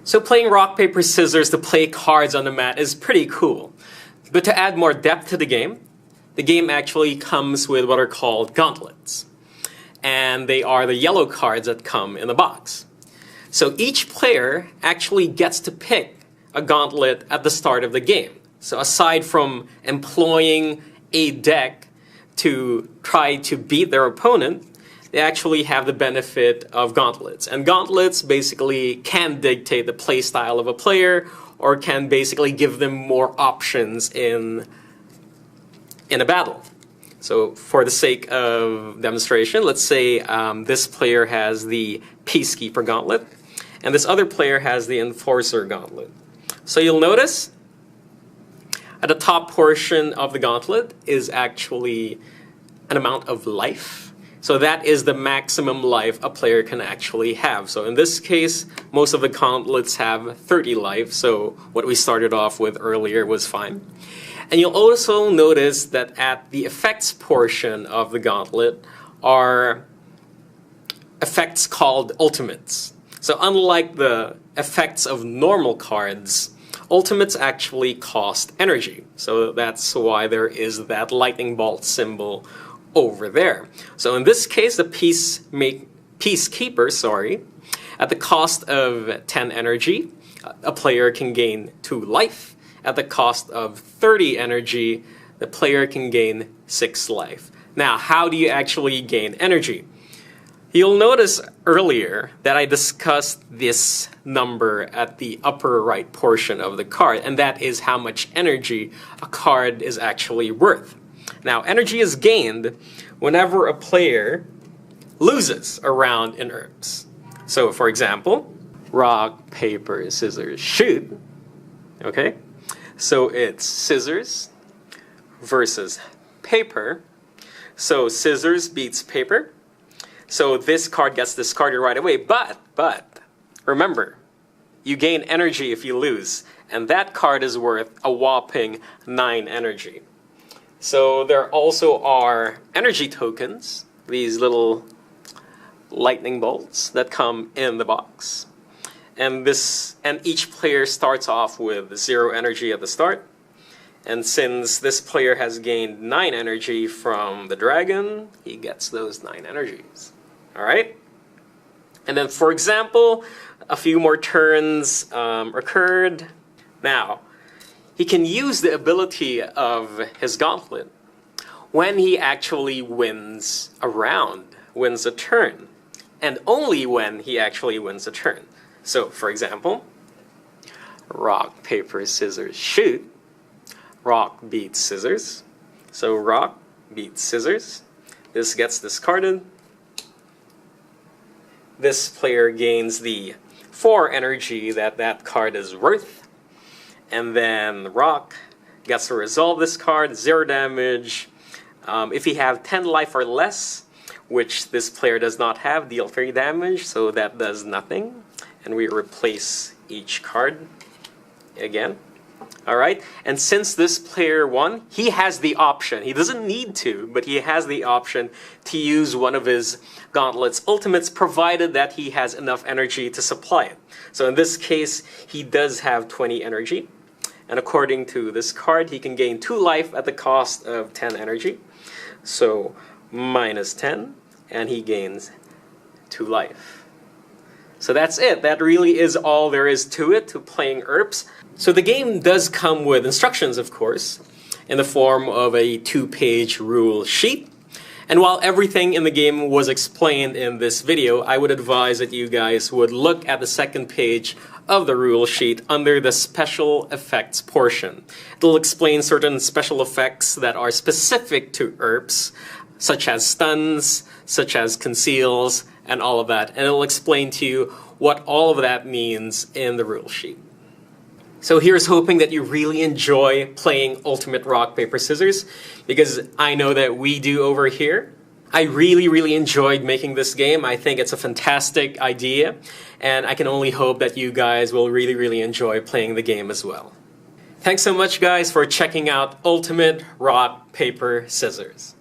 So playing rock, paper, scissors to play cards on the mat is pretty cool. But to add more depth to the game actually comes with what are called gauntlets. And they are the yellow cards that come in the box. So each player actually gets to pick a gauntlet at the start of the game. So aside from employing a deck to try to beat their opponent, they actually have the benefit of gauntlets. And gauntlets basically can dictate the play style of a player or can basically give them more options in a battle. So for the sake of demonstration, let's say this player has the Peacekeeper Gauntlet and this other player has the Enforcer Gauntlet. So you'll notice at the top portion of the gauntlet is actually an amount of life. So that is the maximum life a player can actually have. So in this case, most of the gauntlets have 30 life, so what we started off with earlier was fine. And you'll also notice that at the effects portion of the gauntlet are effects called ultimates. So unlike the effects of normal cards, ultimates actually cost energy. So that's why there is that lightning bolt symbol over there. So in this case, the Peacekeeper, at the cost of 10 energy, a player can gain 2 life. At the cost of 30 energy, the player can gain 6 life. Now, how do you actually gain energy? You'll notice earlier that I discussed this number at the upper right portion of the card, and that is how much energy a card is actually worth. Now, energy is gained whenever a player loses a round in herbs. So, for example, rock, paper, scissors, shoot. Okay? So it's scissors versus paper. So scissors beats paper. So this card gets discarded right away. But remember, you gain energy if you lose. And that card is worth a whopping 9 energy. So there also are energy tokens, these little lightning bolts that come in the box. And each player starts off with 0 energy at the start. And since this player has gained 9 energy from the dragon, he gets those 9 energies. Alright? And then, for example, a few more turns occurred. Now, he can use the ability of his gauntlet when he actually wins a round, wins a turn, and only when he actually wins a turn. So, for example, rock, paper, scissors, shoot. Rock beats scissors. So rock beats scissors. This gets discarded. This player gains the 4 energy that card is worth. And then rock gets to resolve this card, 0 damage. If you have 10 life or less, which this player does not have, deal 3 damage, so that does nothing. And we replace each card again. Alright, and since this player won, he has the option, he doesn't need to, but he has the option to use one of his gauntlet's ultimates, provided that he has enough energy to supply it. So in this case, he does have 20 energy. And according to this card, he can gain 2 life at the cost of 10 energy. So minus 10, and he gains 2 life. So that's it. That really is all there is to it, to playing ERPs. So the game does come with instructions, of course, in the form of a 2-page rule sheet. And while everything in the game was explained in this video, I would advise that you guys would look at the second page of the rule sheet under the special effects portion. It'll explain certain special effects that are specific to ERPs, such as stuns, such as conceals, and all of that. And it'll explain to you what all of that means in the rule sheet. So here's hoping that you really enjoy playing Ultimate Rock, Paper, Scissors, because I know that we do over here. I really enjoyed making this game. I think it's a fantastic idea, and I can only hope that you guys will really enjoy playing the game as well. Thanks so much, guys, for checking out Ultimate Rock, Paper, Scissors.